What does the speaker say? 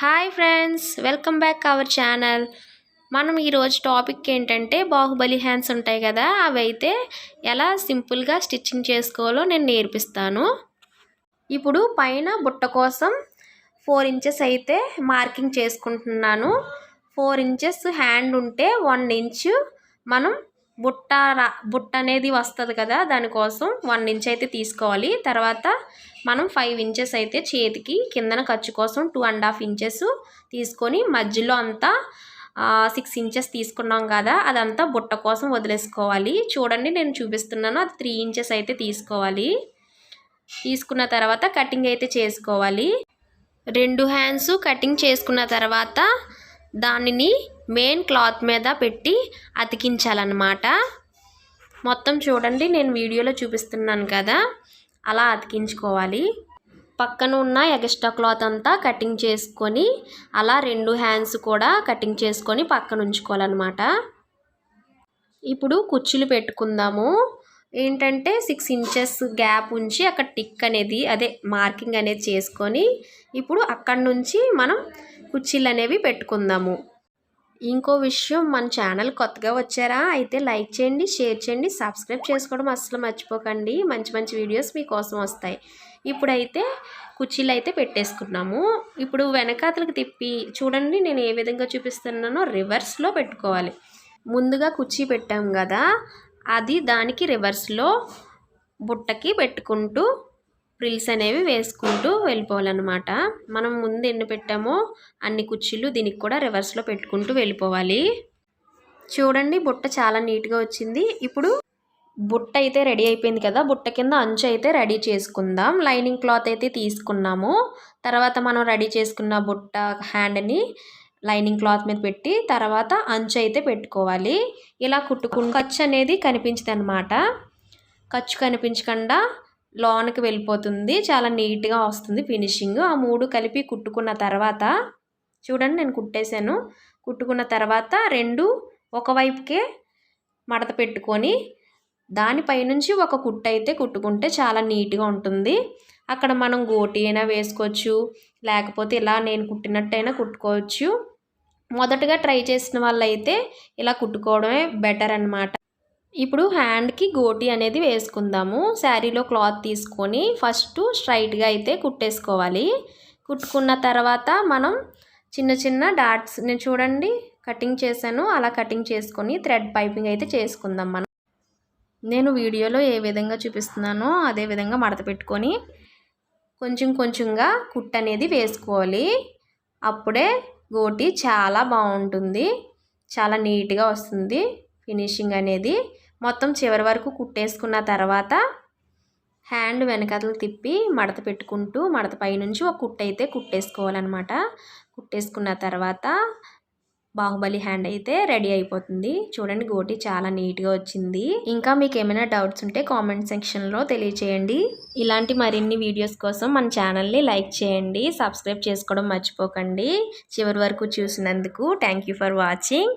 Hi friends, welcome back our channel. మనం ఈరోజు topic ఏంటంటే బాహుబలి హ్యాండ్స్ ఉంటాయి కదా, అవి అయితే ఎలా సింపుల్గా స్టిచ్చింగ్ చేసుకోవాలో నేను నేర్పిస్తాను. ఇప్పుడు పైన బుట్ట కోసం 4 ఇంచెస్ అయితే మార్కింగ్ చేసుకుంటున్నాను. 4 ఇంచెస్ హ్యాండ్ ఉంటే 1 ఇంచు మనం బుట్ట అనేది వస్తుంది కదా, దానికోసం 1 ఇంచ్ అయితే తీసుకోవాలి. తర్వాత మనం 5 ఇంచెస్ అయితే చేతికి కిందన ఖర్చు కోసం 2.5 ఇంచెస్ తీసుకొని మధ్యలో అంతా 6 ఇంచెస్ తీసుకున్నాం కదా, అదంతా బుట్ట కోసం వదిలేసుకోవాలి. చూడండి, నేను చూపిస్తున్నాను. అది 3 ఇంచెస్ అయితే తీసుకోవాలి. తీసుకున్న తర్వాత కటింగ్ అయితే చేసుకోవాలి. 2 హ్యాండ్స్ కటింగ్ చేసుకున్న తర్వాత దానిని మెయిన్ క్లాత్ మీద పెట్టి అతికించాలన్నమాట. మొత్తం చూడండి, నేను వీడియోలో చూపిస్తున్నాను కదా, అలా అతికించుకోవాలి. పక్కన ఉన్న ఎక్స్ట్రా క్లాత్ అంతా కటింగ్ చేసుకొని అలా 2 హ్యాండ్స్ కూడా కటింగ్ చేసుకొని పక్కన ఉంచుకోవాలన్నమాట. ఇప్పుడు కుచ్చులు పెట్టుకుందాము. ఏంటంటే 6 ఇంచెస్ గ్యాప్ ఉంచి అక్కడ టిక్ అనేది మార్కింగ్ అనేది చేసుకొని ఇప్పుడు అక్కడి నుంచి మనం కుర్చీలు అనేవి పెట్టుకుందాము. ఇంకో విషయం, మన ఛానల్ కొత్తగా వచ్చారా అయితే లైక్ చేయండి, షేర్ చేయండి, సబ్స్క్రైబ్ చేసుకోవడం అస్సలు మర్చిపోకండి. మంచి మంచి వీడియోస్ మీకోసం వస్తాయి. ఇప్పుడైతే కుర్చీలు అయితే పెట్టేసుకున్నాము. ఇప్పుడు వెనకాతలకు తిప్పి చూడండి, నేను ఏ విధంగా చూపిస్తున్నానో రివర్స్లో పెట్టుకోవాలి. ముందుగా కుర్చీ పెట్టాం కదా, అది దానికి రివర్స్లో బుట్టకి పెట్టుకుంటూ ప్రిల్స్ అనేవి వేసుకుంటూ వెళ్ళిపోవాలన్నమాట. మనం ముందు ఎన్ని పెట్టామో అన్ని కుర్చీలు దీనికి కూడా రివర్స్లో పెట్టుకుంటూ వెళ్ళిపోవాలి. చూడండి, బుట్ట చాలా నీట్గా వచ్చింది. ఇప్పుడు బుట్ట అయితే రెడీ అయిపోయింది కదా, బుట్ట కింద అంచు అయితే రెడీ చేసుకుందాం. లైనింగ్ క్లాత్ అయితే తీసుకున్నాము. తర్వాత మనం రెడీ చేసుకున్న బుట్ట హ్యాండ్ని లైనింగ్ క్లాత్ మీద పెట్టి తర్వాత అంచు అయితే పెట్టుకోవాలి. ఇలా ఖర్చు అనేది కనిపించదు అనమాట. ఖర్చు కనిపించకుండా లోనికి వెళ్ళిపోతుంది. చాలా నీట్గా వస్తుంది ఫినిషింగ్. ఆ 3 కలిపి కుట్టుకున్న తర్వాత చూడండి, నేను కుట్టేశాను. కుట్టుకున్న తర్వాత 2 ఒకవైపుకే మడత పెట్టుకొని దానిపైనుంచి ఒక కుట్టు అయితే కుట్టుకుంటే చాలా నీట్గా ఉంటుంది. అక్కడ మనం గోటి అయినా వేసుకోవచ్చు, లేకపోతే ఇలా నేను కుట్టినట్టయినా కుట్టుకోవచ్చు. మొదటగా ట్రై చేసిన వాళ్ళైతే ఇలా కుట్టుకోవడమే బెటర్ అన్నమాట. ఇప్పుడు హ్యాండ్కి గోటి అనేది వేసుకుందాము. శారీలో క్లాత్ తీసుకొని ఫస్ట్ స్ట్రైట్గా అయితే కుట్టేసుకోవాలి. కుట్టుకున్న తర్వాత మనం చిన్న చిన్న డాట్స్, నేను చూడండి కటింగ్ చేశాను, అలా కటింగ్ చేసుకొని థ్రెడ్ పైపింగ్ అయితే చేసుకుందాం. నేను వీడియోలో ఏ విధంగా చూపిస్తున్నానో అదే విధంగా మడత పెట్టుకొని కొంచెం కొంచెంగా కుట్టు అనేది వేసుకోవాలి. అప్పుడే గోటి చాలా బాగుంటుంది, చాలా నీట్గా వస్తుంది ఫినిషింగ్ అనేది. మొత్తం చివరి వరకు కుట్టేసుకున్న తర్వాత హ్యాండ్ వెనకాతలు తిప్పి మడత పెట్టుకుంటూ మడత పైనుంచి ఒక కుట్టు అయితే కుట్టేసుకోవాలన్నమాట. కుట్టేసుకున్న తర్వాత బాహుబలి హ్యాండ్ అయితే రెడీ అయిపోతుంది. చూడండి, గోటి చాలా నీట్గా వచ్చింది. ఇంకా మీకు ఏమైనా డౌట్స్ ఉంటే కామెంట్ సెక్షన్లో తెలియచేయండి. ఇలాంటి మరిన్ని వీడియోస్ కోసం మన ఛానల్ని లైక్ చేయండి, సబ్స్క్రైబ్ చేసుకోవడం మర్చిపోకండి. చివరి వరకు చూసినందుకు థ్యాంక్ యూ ఫర్ వాచింగ్.